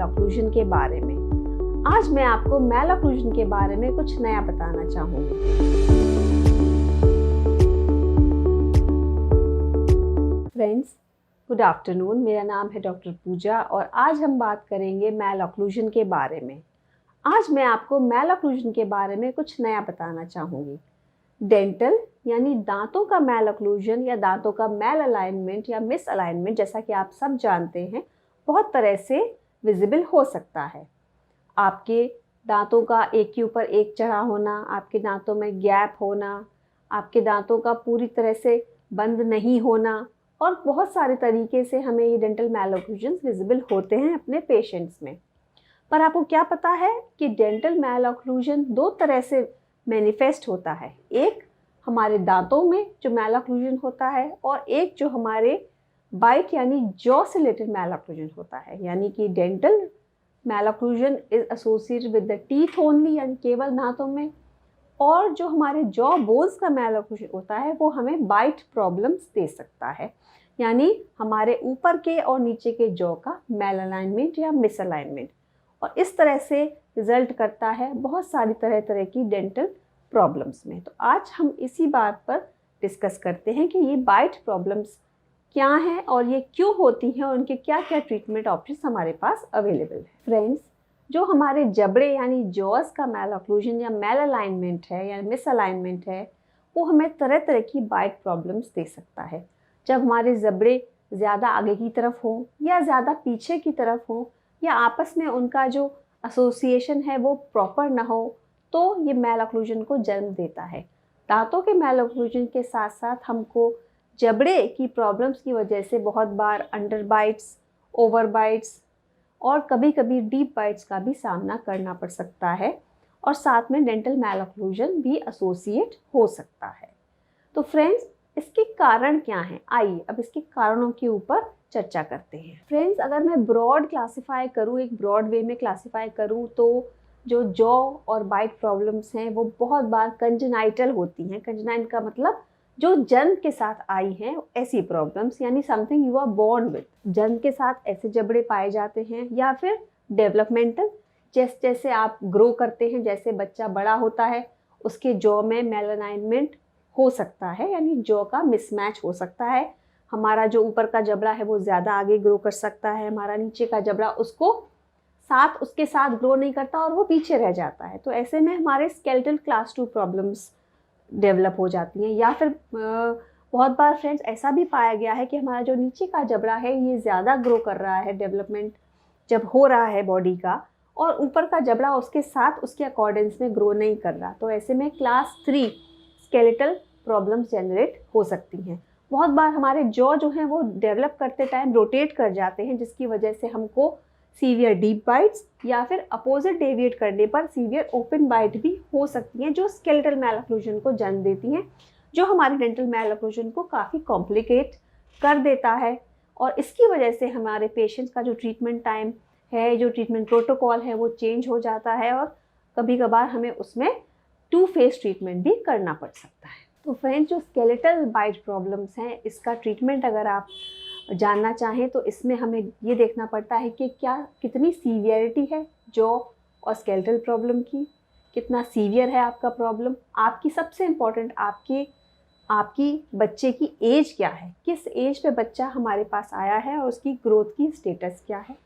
Occlusion के बारे में। आज मैं आपको मैल ऑक्लूजन के बारे में कुछ नया बताना चाहूँगी। Friends, good afternoon. मेरा नाम है डॉक्टर पूजा और आज हम बात करेंगे मैल ऑक्लूजन के बारे में। आज मैं आपको मैल ऑक्लूजन के बारे में कुछ नया बताना चाहूँगी। डेंटल यानी दांतों का मैल ऑक्लूजन या दांतों का मैल अलाइनमेंट या मिस अलाइनमेंट, जैसा कि आप सब जानते हैं, बहुत तरह से विजिबल हो सकता है। आपके दांतों का एक के ऊपर एक चढ़ा होना, आपके दांतों में गैप होना, आपके दांतों का पूरी तरह से बंद नहीं होना, और बहुत सारे तरीके से हमें ये डेंटल मैल ऑक्लूजन विजिबल होते हैं अपने पेशेंट्स में। पर आपको क्या पता है कि डेंटल मैल ऑक्लूजन दो तरह से मैनिफेस्ट होता है। एक हमारे दांतों में जो मैल ऑक्लूजन होता है और एक जो हमारे बाइट यानी जॉ से रिलेटेड मैल ऑक्लूजन होता है। यानी कि dental malocclusion is associated with the teeth only, यानी केवल दांतों में, और जो हमारे जॉ बोन्स का मैल ऑक्लूजन होता है वो हमें बाइट प्रॉब्लम्स दे सकता है, यानी हमारे ऊपर के और नीचे के जॉ का मैल अलाइनमेंट या मिस अलाइनमेंट, और इस तरह से रिजल्ट करता है बहुत सारी तरह की डेंटल प्रॉब्लम्स में। तो आज हम इसी बात पर डिस्कस करते हैं कि ये बाइट प्रॉब्लम्स क्या हैं और ये क्यों होती हैं और उनके क्या क्या ट्रीटमेंट ऑप्शंस हमारे पास अवेलेबल है। फ्रेंड्स, जो हमारे जबड़े यानी जॉज का मैल ऑक्लूजन या मैल अलाइनमेंट है या मिस अलाइनमेंट है, वो हमें तरह तरह की बाइट प्रॉब्लम्स दे सकता है। जब हमारे जबड़े ज़्यादा आगे की तरफ हों या ज़्यादा पीछे की तरफ हों, या आपस में उनका जो एसोसिएशन है वो प्रॉपर ना हो, तो ये मैल ऑक्लूजन को जन्म देता है। दांतों के मैल ऑक्लूजन के साथ साथ हमको जबड़े की प्रॉब्लम्स की वजह से बहुत बार अंडर बाइट्स, ओवर बाइट्स और कभी कभी डीप बाइट्स का भी सामना करना पड़ सकता है, और साथ में डेंटल मैल ऑक्लूजन भी एसोसिएट हो सकता है। तो फ्रेंड्स, इसके कारण क्या हैं? आइए अब इसके कारणों के ऊपर चर्चा करते हैं। फ्रेंड्स, अगर मैं ब्रॉड क्लासिफाई करूँ, एक ब्रॉड वे में क्लासिफाई करूँ, तो जो जॉ और बाइट प्रॉब्लम्स हैं वो बहुत बार कंजेनाइटल होती हैं। कंजेनाइट का मतलब जो जन्म के साथ आई हैं ऐसी प्रॉब्लम्स, यानी something you are born with. जन्म के साथ ऐसे जबड़े पाए जाते हैं, या फिर डेवलपमेंटल, जैसे जैसे आप ग्रो करते हैं, जैसे बच्चा बड़ा होता है उसके जॉ में मैल अलाइनमेंट हो सकता है, यानी जॉ का मिसमैच हो सकता है। हमारा जो ऊपर का जबड़ा है वो ज़्यादा आगे ग्रो कर सकता है, हमारा नीचे का जबड़ा उसके साथ ग्रो नहीं करता और वो पीछे रह जाता है। तो ऐसे में हमारे स्केलेटल क्लास 2 प्रॉब्लम्स डेवलप हो जाती हैं। या फिर बहुत बार फ्रेंड्स ऐसा भी पाया गया है कि हमारा जो नीचे का जबड़ा है ये ज़्यादा ग्रो कर रहा है, डेवलपमेंट जब हो रहा है बॉडी का, और ऊपर का जबड़ा उसके साथ उसके अकॉर्डेंस में ग्रो नहीं कर रहा। तो ऐसे में क्लास 3 स्केलेटल प्रॉब्लम्स जनरेट हो सकती हैं। बहुत बार हमारे जॉ जो हैं वो डेवलप करते टाइम रोटेट कर जाते हैं, जिसकी वजह से हमको सीवियर डीप बाइट्स या फिर अपोजिट डेविएट करने पर सीवियर ओपन बाइट भी हो सकती हैं, जो स्केलेटल मैल ऑक्लूजन को जन्म देती हैं, जो हमारे डेंटल मैल ऑक्लूजन को काफ़ी कॉम्प्लिकेट कर देता है। और इसकी वजह से हमारे पेशेंट्स का जो ट्रीटमेंट टाइम है, जो ट्रीटमेंट प्रोटोकॉल है, वो चेंज हो जाता है, और कभी कभार हमें उसमें 2 फेज ट्रीटमेंट भी करना पड़ सकता है। तो फ्रेंड्स, जो स्केलेटल बाइट प्रॉब्लम्स हैं, इसका ट्रीटमेंट अगर आप जानना चाहें तो इसमें हमें ये देखना पड़ता है कि कितनी सीवियरिटी है जॉ और स्केलेटल प्रॉब्लम की, कितना सीवियर है आपका प्रॉब्लम, आपकी सबसे इम्पॉर्टेंट आपकी बच्चे की एज क्या है, किस एज पे बच्चा हमारे पास आया है और उसकी ग्रोथ की स्टेटस क्या है,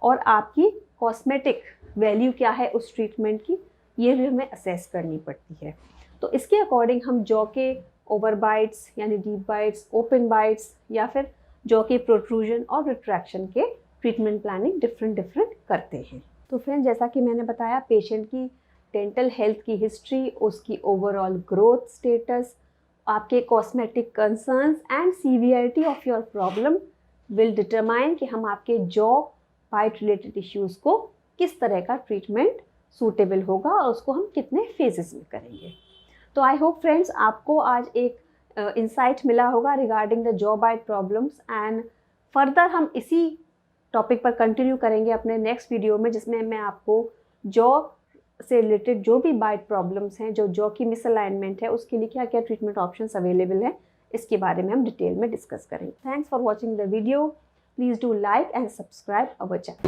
और आपकी कॉस्मेटिक वैल्यू क्या है उस ट्रीटमेंट की, ये भी हमें असेस करनी पड़ती है। तो इसके अकॉर्डिंग हम जॉ के ओवर बाइट्स यानी डीप बाइट्स, ओपन बाइट्स, या फिर जॉ के प्रोट्रूजन और रिट्रैक्शन के ट्रीटमेंट प्लानिंग डिफरेंट करते हैं। तो फ्रेंड, जैसा कि मैंने बताया, पेशेंट की डेंटल हेल्थ की हिस्ट्री, उसकी ओवरऑल ग्रोथ स्टेटस, आपके cosmetic concerns and severity of your problem will determine कि हम आपके जॉ बाइट रिलेटेड इश्यूज़ को किस तरह का ट्रीटमेंट सूटेबल होगा और उसको हम कितने फेजेस में करेंगे। तो आई होप फ्रेंड्स आपको आज एक इंसाइट मिला होगा regarding the jaw bite problems, and further हम इसी टॉपिक पर कंटिन्यू करेंगे अपने नेक्स्ट वीडियो में, जिसमें मैं आपको जॉ से रिलेटेड जो भी बाइट प्रॉब्लम्स हैं, जो जॉ की मिसअलाइनमेंट है, उसके लिए क्या क्या ट्रीटमेंट ऑप्शंस अवेलेबल हैं, इसके बारे में हम डिटेल में डिस्कस करेंगे। Thanks for watching the video. Please do like and subscribe our channel.